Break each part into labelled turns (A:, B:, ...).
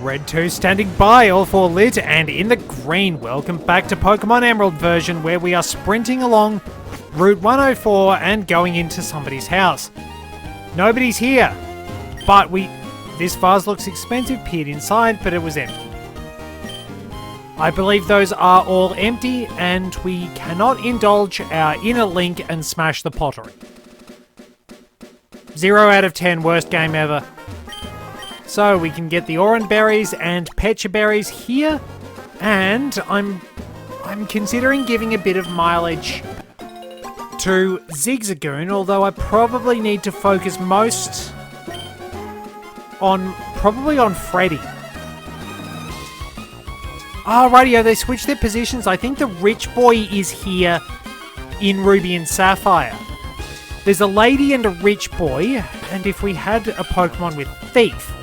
A: Red 2 standing by, all 4 lit, and in the green. Welcome back to Pokemon Emerald version, where we are sprinting along Route 104 and going into somebody's house. Nobody's here, but this vase looks expensive, peered inside, but it was empty. I believe those are all empty, and we cannot indulge our inner link and smash the pottery. 0 out of 10, worst game ever. So we can get the Oran Berries and Pecha Berries here, and I'm considering giving a bit of mileage to Zigzagoon, although I probably need to focus most on Freddy. Oh, rightio, they switched their positions. I think the rich boy is here in Ruby and Sapphire. There's a lady and a rich boy, and if we had a Pokemon with Thief,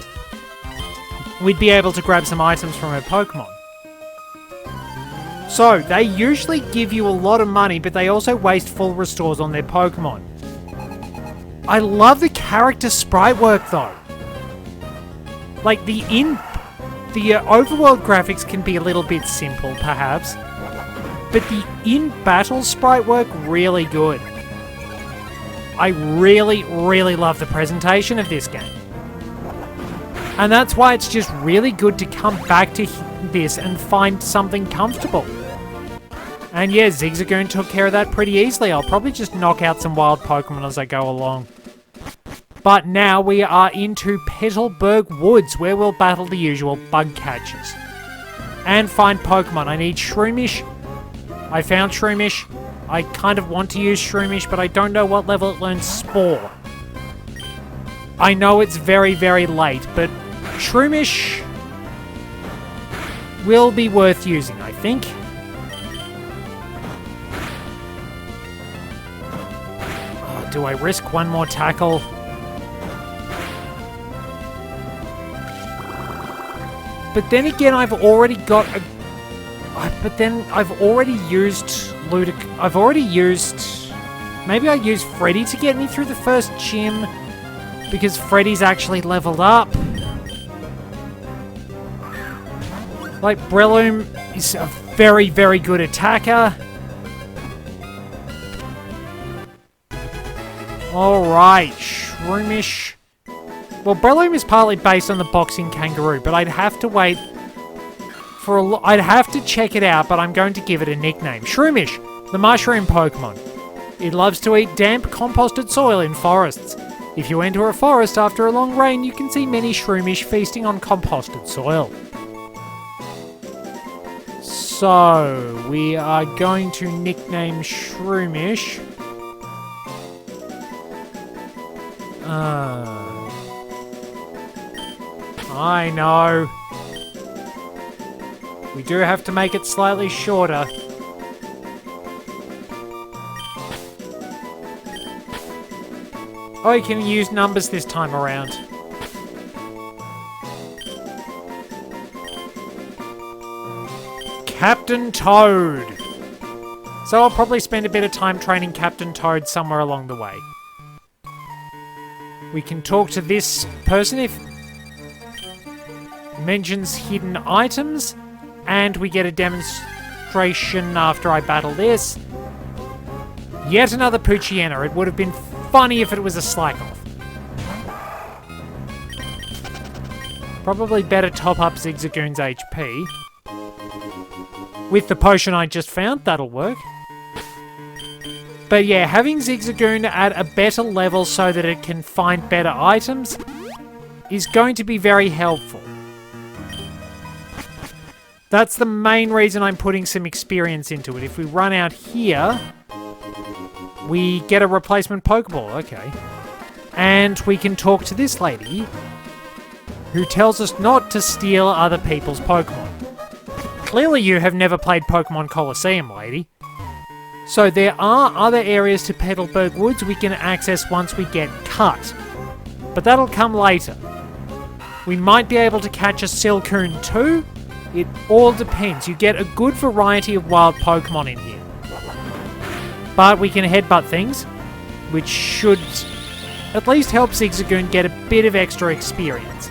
A: we'd be able to grab some items from her Pokemon. So, they usually give you a lot of money, but they also waste full restores on their Pokemon. I love the character sprite work, though. Like, the overworld graphics can be a little bit simple, perhaps, but the in-battle sprite work, really good. I really, really love the presentation of this game. And that's why it's just really good to come back to this and find something comfortable. And yeah, Zigzagoon took care of that pretty easily. I'll probably just knock out some wild Pokemon as I go along. But now we are into Petalburg Woods, where we'll battle the usual bug catchers. And find Pokemon. I need Shroomish. I found Shroomish. I kind of want to use Shroomish, but I don't know what level it learns Spore. I know it's very, very late, but Shroomish will be worth using, I think. Oh, do I risk one more tackle? But then again, I've already got a... But then I've already used maybe I used Freddy to get me through the first gym, because Freddy's actually leveled up. Like, Breloom is a very, very good attacker. Alright, Shroomish. Well, Breloom is partly based on the boxing kangaroo, but I'd have to wait for I'd have to check it out, but I'm going to give it a nickname. Shroomish, the mushroom Pokemon. It loves to eat damp, composted soil in forests. If you enter a forest after a long rain, you can see many Shroomish feasting on composted soil. So, we are going to nickname Shroomish. I know. We do have to make it slightly shorter. Oh, you can use numbers this time around. Captain Toad. So I'll probably spend a bit of time training Captain Toad somewhere along the way. We can talk to this person if mentions hidden items, and we get a demonstration after I battle this. Yet another Poochyena. It would have been funny if it was a Slakoth. Probably better top up Zigzagoon's HP. With the potion I just found, that'll work. But yeah, having Zigzagoon at a better level so that it can find better items is going to be very helpful. That's the main reason I'm putting some experience into it. If we run out here, we get a replacement Pokeball, okay. And we can talk to this lady, who tells us not to steal other people's Pokemon. Clearly you have never played Pokemon Colosseum, lady. So there are other areas to Petalburg Woods we can access once we get cut. But that'll come later. We might be able to catch a Silcoon too. It all depends. You get a good variety of wild Pokemon in here. But we can headbutt things, which should at least help Zigzagoon get a bit of extra experience.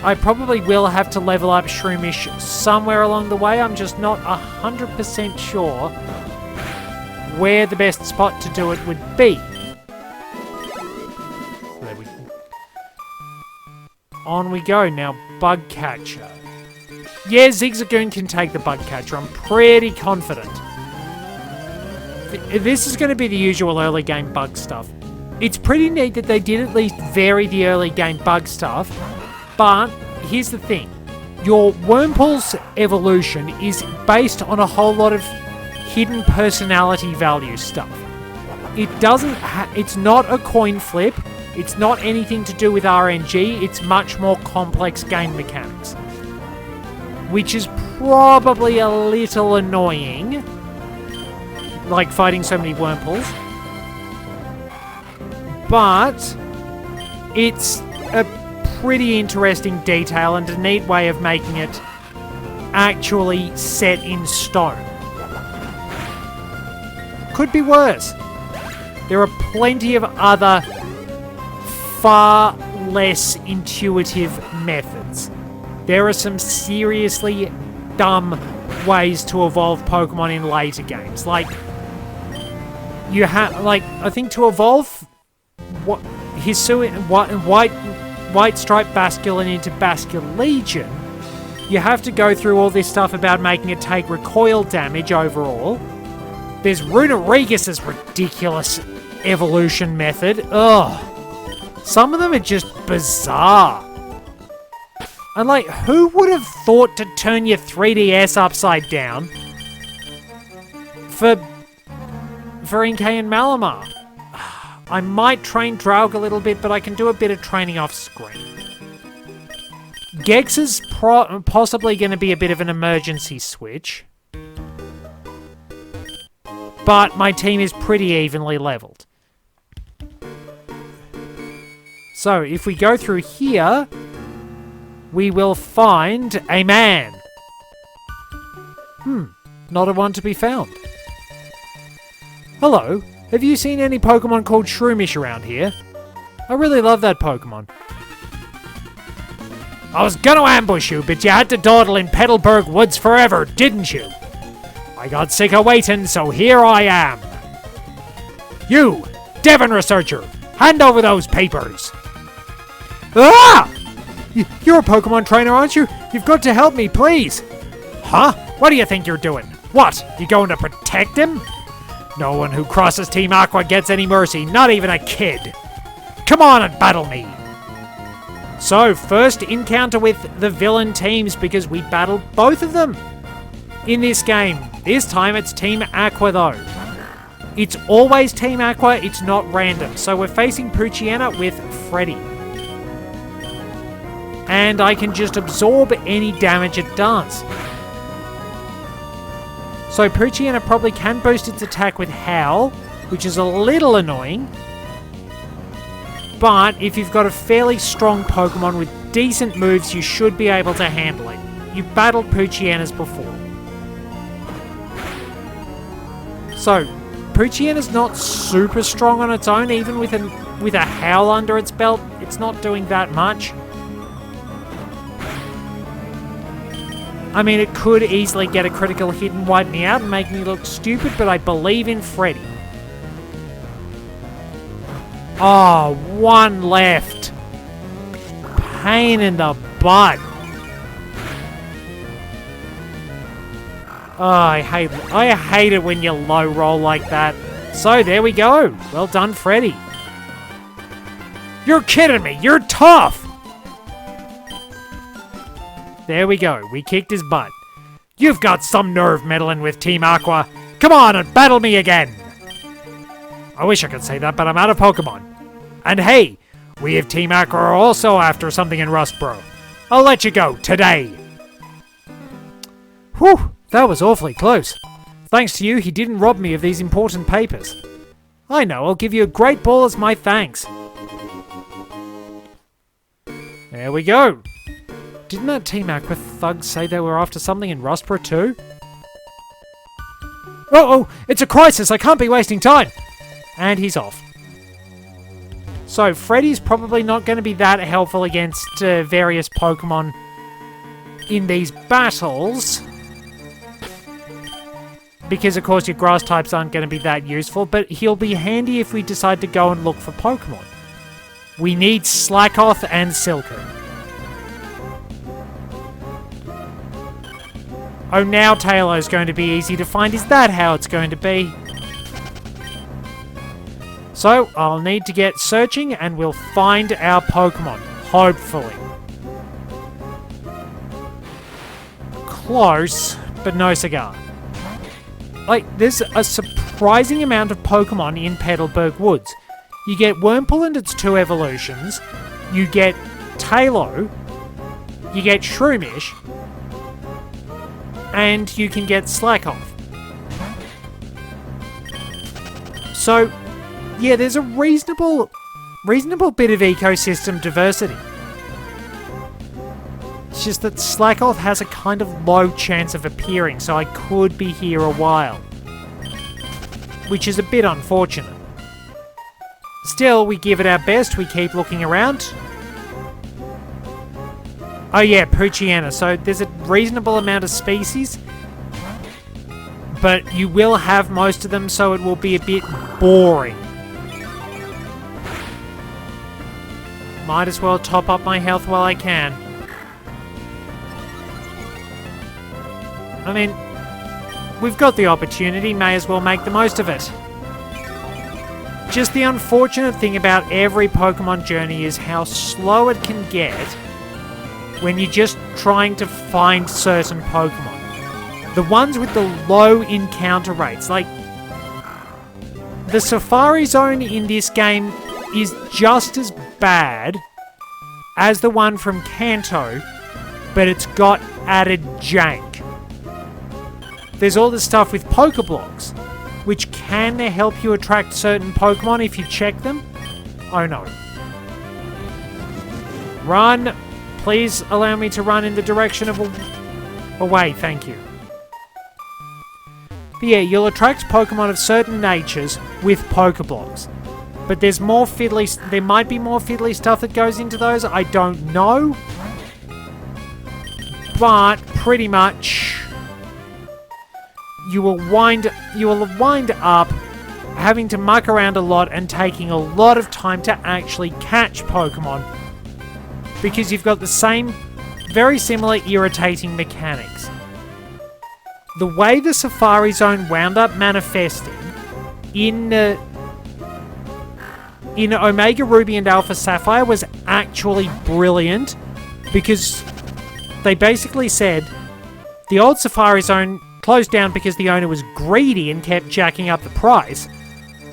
A: I probably will have to level up Shroomish somewhere along the way. I'm just not 100% sure where the best spot to do it would be. There we go. On we go. Now, Bug Catcher. Yeah, Zigzagoon can take the Bug Catcher. I'm pretty confident. This is going to be the usual early game bug stuff. It's pretty neat that they did at least vary the early game bug stuff, but here's the thing. Your Wurmple's evolution is based on a whole lot of hidden personality value stuff. It doesn't it's not a coin flip, it's not anything to do with RNG, it's much more complex game mechanics. Which is probably a little annoying, like fighting so many Wurmples. But it's a pretty interesting detail and a neat way of making it actually set in stone. Could be worse. There are plenty of other far less intuitive methods. There are some seriously dumb ways to evolve Pokemon in later games. Like, you have, like, I think to evolve White Stripe Basculin into Basculegion, you have to go through all this stuff about making it take recoil damage overall. There's Runerigus' ridiculous evolution method. Ugh. Some of them are just bizarre. And like, who would have thought to turn your 3DS upside down for Inkay and Malamar? I might train Draug a little bit, but I can do a bit of training off screen. Gex is possibly going to be a bit of an emergency switch. But my team is pretty evenly leveled. So, if we go through here, we will find a man. Not a one to be found. Hello, have you seen any Pokemon called Shroomish around here? I really love that Pokemon. I was gonna ambush you, but you had to dawdle in Petalburg Woods forever, didn't you? I got sick of waiting, so here I am. You, Devon researcher, hand over those papers. Ah! You're a Pokemon trainer, aren't you? You've got to help me, please. Huh? What do you think you're doing? What? You going to protect him? No one who crosses Team Aqua gets any mercy, not even a kid. Come on and battle me. So, first encounter with the villain teams because we battled both of them in this game. This time it's Team Aqua though. It's always Team Aqua, it's not random. So we're facing Poochyena with Freddy. And I can just absorb any damage it does. So Poochyena probably can boost its attack with Howl, which is a little annoying. But if you've got a fairly strong Pokemon with decent moves, you should be able to handle it. You've battled Poochyenas before. So, Poochyena's not super strong on its own, even with a Howl under its belt. It's not doing that much. I mean, it could easily get a critical hit and wipe me out and make me look stupid, but I believe in Freddy. Oh, one left. Pain in the butt. Oh, I hate it when you low roll like that. So, there we go. Well done, Freddy. You're kidding me. You're tough. There we go. We kicked his butt. You've got some nerve meddling with Team Aqua. Come on and battle me again. I wish I could say that, but I'm out of Pokemon. And hey, we of Team Aqua are also after something in Rustboro. I'll let you go today. Whew, that was awfully close. Thanks to you, he didn't rob me of these important papers. I know, I'll give you a great ball as my thanks. There we go. Didn't that Team Aqua thug say they were after something in Rustboro too? Oh, it's a crisis, I can't be wasting time! And he's off. So, Freddy's probably not going to be that helpful against various Pokemon in these battles. Because, of course, your grass types aren't going to be that useful, but he'll be handy if we decide to go and look for Pokemon. We need Slackoth and Silcoon. Oh, now Tailow's going to be easy to find. Is that how it's going to be? So, I'll need to get searching and we'll find our Pokemon. Hopefully. Close, but no cigar. Like, there's a surprising amount of Pokemon in Petalburg Woods. You get Wurmple and its 2 evolutions. You get Taillow. You get Shroomish. And you can get Slackoth. So, yeah, there's a reasonable bit of ecosystem diversity. It's just that Slackoth has a kind of low chance of appearing, so I could be here a while. Which is a bit unfortunate. Still, we give it our best, we keep looking around. Oh yeah, Poochyena. So there's a reasonable amount of species, but you will have most of them, so it will be a bit boring. Might as well top up my health while I can. I mean, we've got the opportunity, may as well make the most of it. Just the unfortunate thing about every Pokemon journey is how slow it can get when you're just trying to find certain Pokemon. The ones with the low encounter rates, like the Safari Zone in this game is just as bad as the one from Kanto, but it's got added jank. There's all this stuff with Pokeblocks, which can help you attract certain Pokemon if you check them. Oh no. Run! Please allow me to run in the direction of away, thank you. But yeah, you'll attract Pokemon of certain natures with Pokeblocks. But there's more fiddly... There might be more fiddly stuff that goes into those, I don't know. But, pretty much... You will wind up having to muck around a lot and taking a lot of time to actually catch Pokemon. Because you've got the same, very similar irritating mechanics. The way the Safari Zone wound up manifesting in Omega Ruby and Alpha Sapphire was actually brilliant, because they basically said the old Safari Zone closed down because the owner was greedy and kept jacking up the price.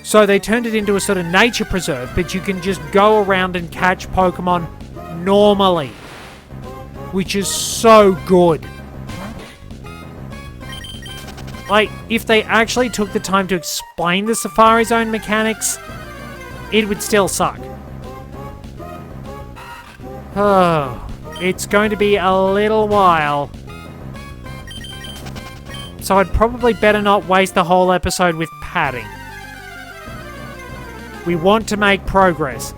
A: So they turned it into a sort of nature preserve, but you can just go around and catch Pokemon normally, which is so good. Like, if they actually took the time to explain the Safari Zone mechanics, it would still suck. Oh, it's going to be a little while. So I'd probably better not waste the whole episode with padding. We want to make progress.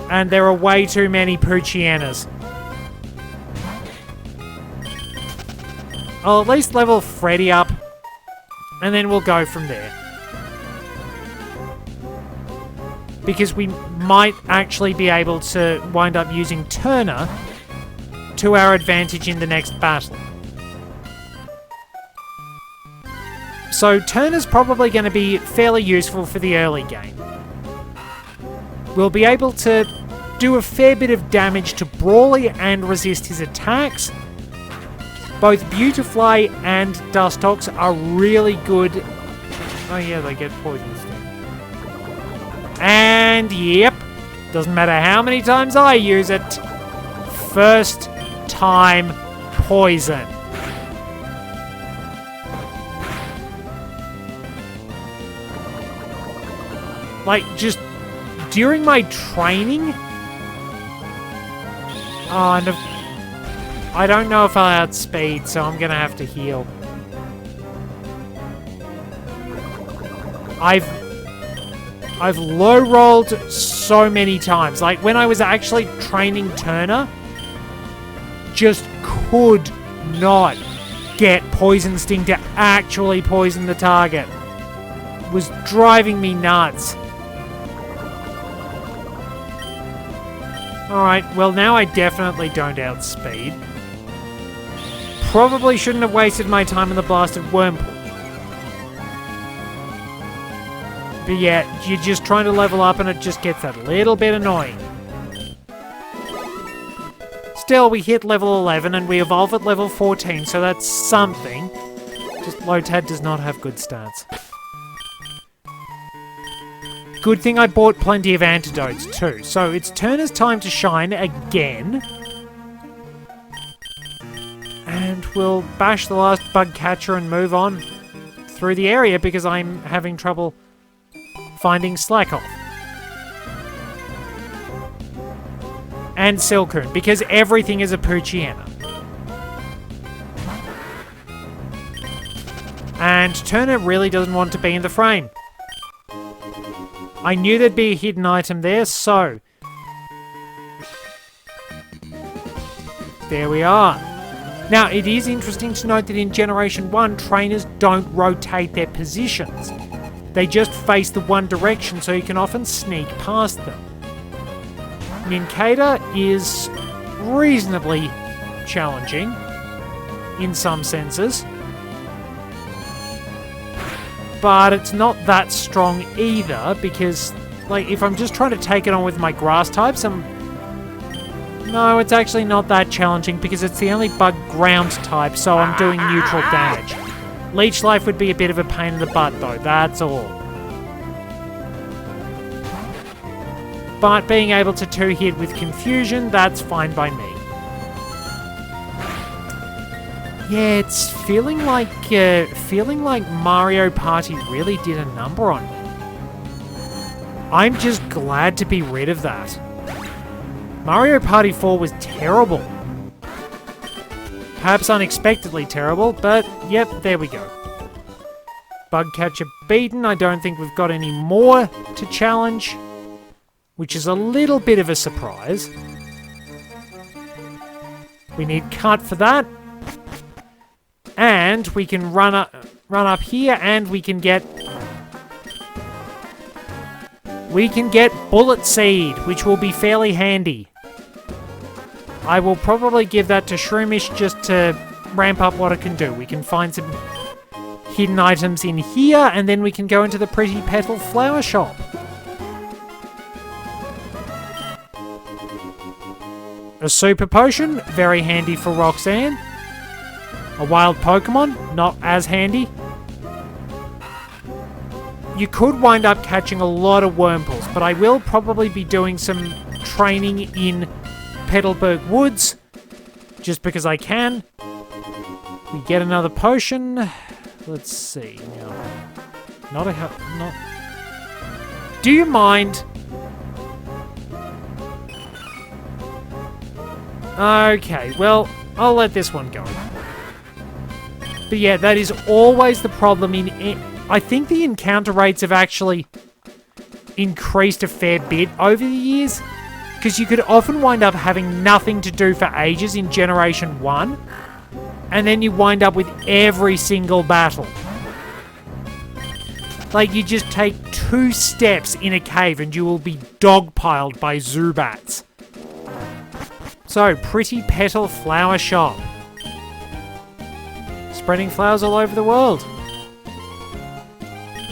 A: And there are way too many Poochyenas. I'll at least level Freddy up, and then we'll go from there. Because we might actually be able to wind up using Turner to our advantage in the next battle. So Turner's probably going to be fairly useful for the early game. We'll be able to do a fair bit of damage to Brawly and resist his attacks. Both Beautifly and Dustox are really good. Oh yeah, they get Poison Sting. And yep, doesn't matter how many times I use it. First time Poison. Like, just during my training... Oh, and I don't know if I outspeed, so I'm gonna have to heal. I've low-rolled so many times. Like, when I was actually training Turner, just could not get Poison Sting to actually poison the target. Was driving me nuts. Alright, well now I definitely don't outspeed. Probably shouldn't have wasted my time in the blasted Wormpool. But yeah, you're just trying to level up and it just gets a little bit annoying. Still, we hit level 11 and we evolve at level 14, so that's something. Just Lotad does not have good stats. Good thing I bought plenty of antidotes too. So it's Turner's time to shine again. And we'll bash the last bug catcher and move on through the area because I'm having trouble finding Slackoff. And Silcoon, because everything is a Poochyena. And Turner really doesn't want to be in the frame. I knew there'd be a hidden item there, so... there we are. Now, it is interesting to note that in Generation 1, trainers don't rotate their positions. They just face the one direction, so you can often sneak past them. Nincada is reasonably challenging, in some senses. But it's not that strong either, because, like, if I'm just trying to take it on with my grass types, no, it's actually not that challenging, because it's the only bug ground type, so I'm doing neutral damage. Leech Life would be a bit of a pain in the butt, though, that's all. But being able to two-hit with Confusion, that's fine by me. Yeah, it's feeling like Mario Party really did a number on me. I'm just glad to be rid of that. Mario Party 4 was terrible. Perhaps unexpectedly terrible, but yep, there we go. Bug catcher beaten. I don't think we've got any more to challenge, which is a little bit of a surprise. We need cut for that. And we can run up here and we can get Bullet Seed, which will be fairly handy. I will probably give that to Shroomish just to ramp up what it can do. We can find some hidden items in here and then we can go into the Pretty Petal Flower Shop. A Super Potion, very handy for Roxanne. A wild Pokemon, not as handy. You could wind up catching a lot of Wormples, but I will probably be doing some training in Petalburg Woods, just because I can. We get another potion. Let's see. Not. Do you mind? Okay, well, I'll let this one go. But yeah, that is always the problem in... I think the encounter rates have actually increased a fair bit over the years, because you could often wind up having nothing to do for ages in Generation 1, and then you wind up with every single battle. Like, you just take 2 steps in a cave and you will be dogpiled by Zubats. So, Pretty Petal Flower Shop. Spreading flowers all over the world.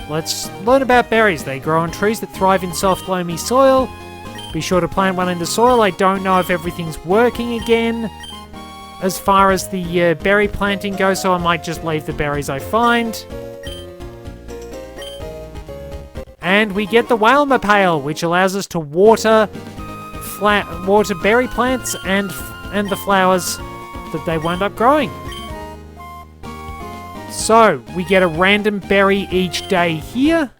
A: Let's learn about berries. They grow on trees that thrive in soft, loamy soil. Be sure to plant one in the soil. I don't know if everything's working again as far as the berry planting goes, so I might just leave the berries I find. And we get the Whalmer Pail, which allows us to water berry plants and the flowers that they wind up growing. So, we get a random berry each day here.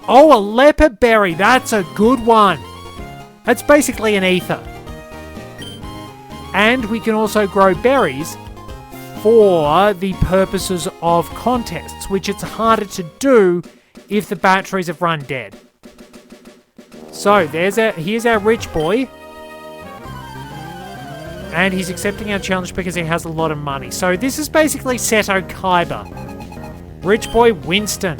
A: Oh, a leopard berry. That's a good one. That's basically an ether. And we can also grow berries for the purposes of contests, which it's harder to do if the batteries have run dead. So, here's our rich boy. And he's accepting our challenge because he has a lot of money. So this is basically Seto Kaiba. Rich boy Winston.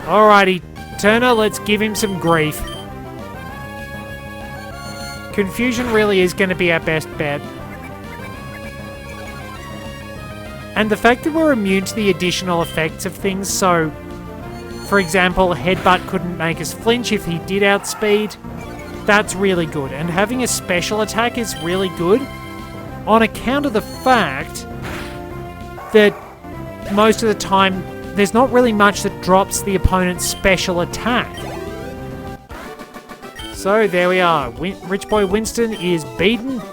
A: Alrighty, Turner, let's give him some grief. Confusion really is going to be our best bet. And the fact that we're immune to the additional effects of things, so... For example, Headbutt couldn't make us flinch if he did outspeed. That's really good. And having a special attack is really good on account of the fact that most of the time there's not really much that drops the opponent's special attack. So there we are. Rich Boy Winston is beaten.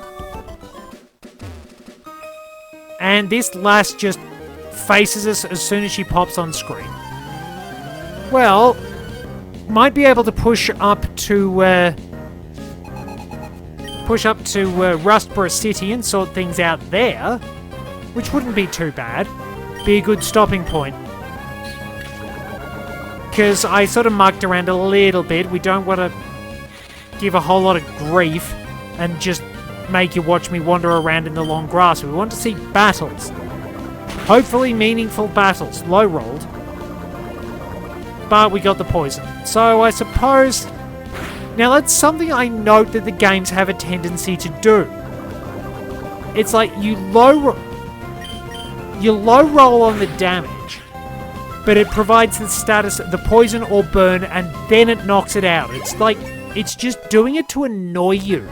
A: And this lass just faces us as soon as she pops on screen. Well, might be able to push up to Rustborough City and sort things out there, which wouldn't be too bad. Be a good stopping point. Because I sort of mucked around a little bit. We don't want to give a whole lot of grief and just make you watch me wander around in the long grass. We want to see battles. Hopefully meaningful battles. Low rolled. But we got the poison. So I suppose... Now that's something I note that the games have a tendency to do. It's like you low roll on the damage, but it provides the status, the poison or burn, and then it knocks it out. It's like, it's just doing it to annoy you.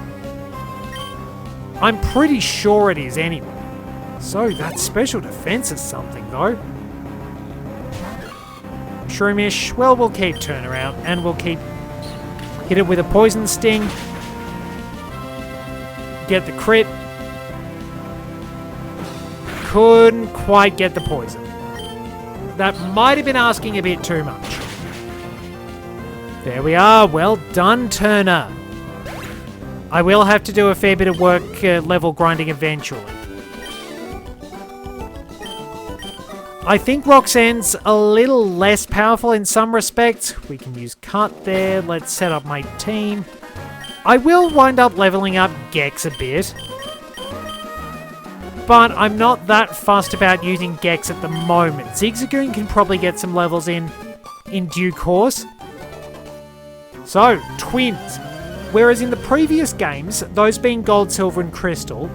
A: I'm pretty sure it is anyway. So that special defense is something though. Shroomish, well, we'll keep Turner out, and we'll keep... Hit it with a poison sting. Get the crit. Couldn't quite get the poison. That might have been asking a bit too much. There we are. Well done, Turner. I will have to do a fair bit of work level grinding eventually. I think Roxanne's a little less powerful in some respects. We can use Cut there. Let's set up my team. I will wind up leveling up Gex a bit. But I'm not that fussed about using Gex at the moment. Zigzagoon can probably get some levels in due course. So, twins. Whereas in the previous games, those being Gold, Silver and Crystal,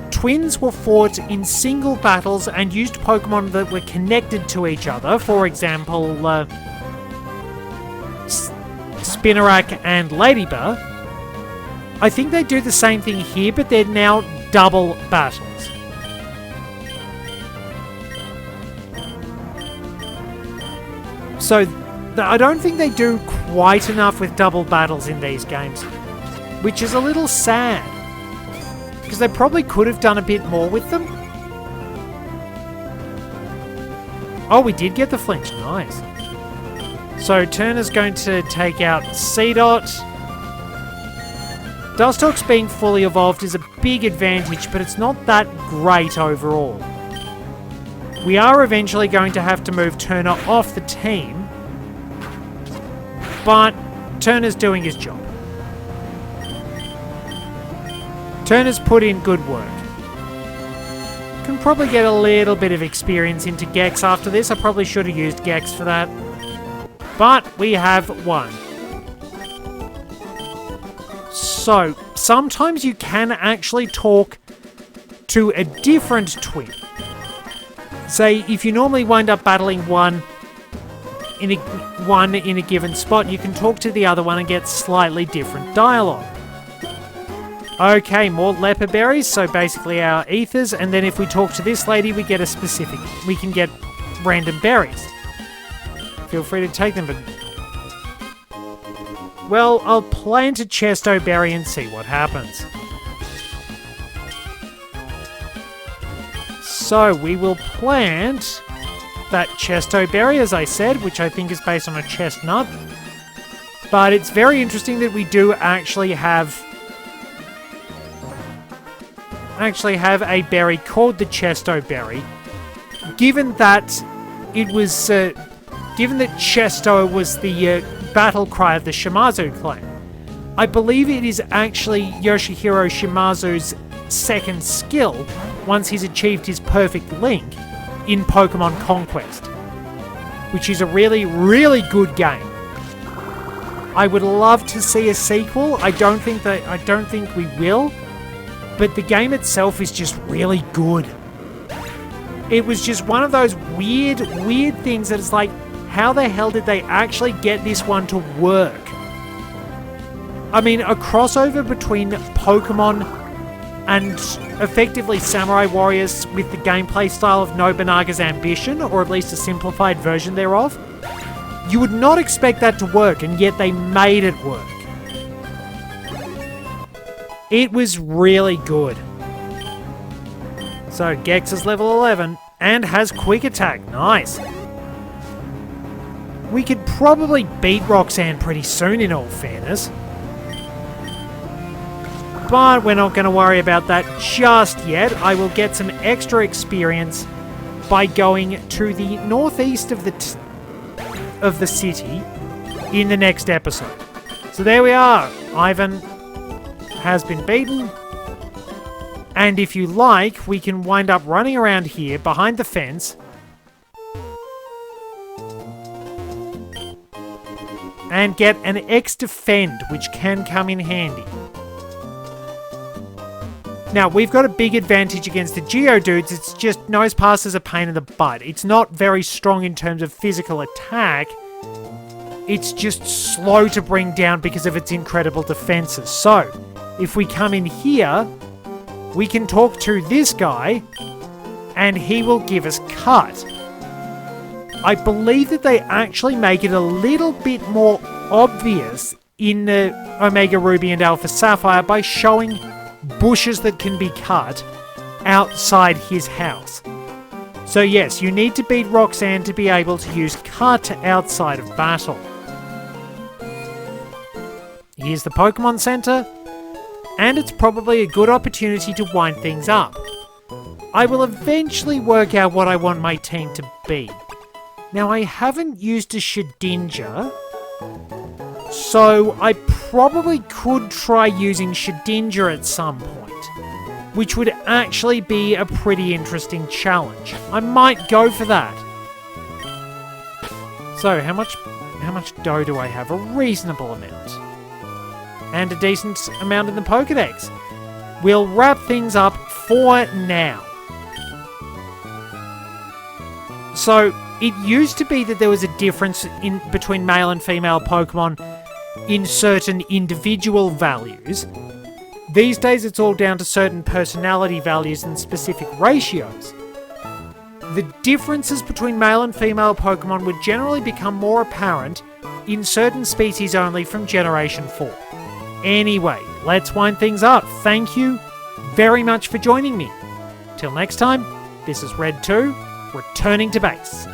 A: twins were fought in single battles and used Pokemon that were connected to each other. For example, Spinarak and Ladybug. I think they do the same thing here, but they're now double battles. So, I don't think they do quite enough with double battles in these games, which is a little sad. Because they probably could have done a bit more with them. Oh, we did get the flinch. Nice. So Turner's going to take out Seedot. Dustox being fully evolved is a big advantage, but it's not that great overall. We are eventually going to have to move Turner off the team. But Turner's doing his job. Turner's put in good work. Can probably get a little bit of experience into Gex after this. I probably should have used Gex for that. But we have won. So, sometimes you can actually talk to a different twin. Say, if you normally wind up battling one in a given spot, you can talk to the other one and get slightly different dialogue. Okay, more leopard berries, so basically our ethers, and then if we talk to this lady, we get a specific... We can get random berries. Feel free to take them, but... Well, I'll plant a Chesto berry and see what happens. So, we will plant that Chesto berry, as I said, which I think is based on a chestnut. But it's very interesting that we do actually have a berry called the Chesto berry, given that it was given that Chesto was the battle cry of the Shimazu clan. I believe it is actually Yoshihiro Shimazu's second skill once he's achieved his perfect link in Pokemon Conquest, which is a really, really good game. I would love to see a sequel. I don't think we will, but the game itself is just really good. It was just one of those weird things that it's like, how the hell did they actually get this one to work? I mean, a crossover between Pokemon and effectively Samurai Warriors with the gameplay style of Nobunaga's Ambition, or at least a simplified version thereof. You would not expect that to work, and yet they made it work. It was really good. So, Gex is level 11 and has Quick Attack. Nice. We could probably beat Roxanne pretty soon, in all fairness. But we're not going to worry about that just yet. I will get some extra experience by going to the northeast of the city in the next episode. So there we are. Ivan has been beaten. And if you like, we can wind up running around here behind the fence and get an X Defend, which can come in handy. Now, we've got a big advantage against the Geodudes. It's just Nosepass is a pain in the butt. It's not very strong in terms of physical attack. It's just slow to bring down because of its incredible defenses. So, if we come in here, we can talk to this guy, and he will give us Cut. I believe that they actually make it a little bit more obvious in the Omega Ruby and Alpha Sapphire by showing bushes that can be cut outside his house. So yes, you need to beat Roxanne to be able to use Cut outside of battle. Here's the Pokemon Center, and it's probably a good opportunity to wind things up. I will eventually work out what I want my team to be. Now, I haven't used a Shedinja, so I probably could try using Shedinja at some point, which would actually be a pretty interesting challenge. I might go for that. So, how much dough do I have? A reasonable amount. And a decent amount in the Pokédex. We'll wrap things up for now. So, it used to be that there was a difference between male and female Pokemon in certain individual values. These days it's all down to certain personality values and specific ratios. The differences between male and female Pokemon would generally become more apparent in certain species only from Generation 4. Anyway, let's wind things up. Thank you very much for joining me. Till next time, this is Red 2, returning to base.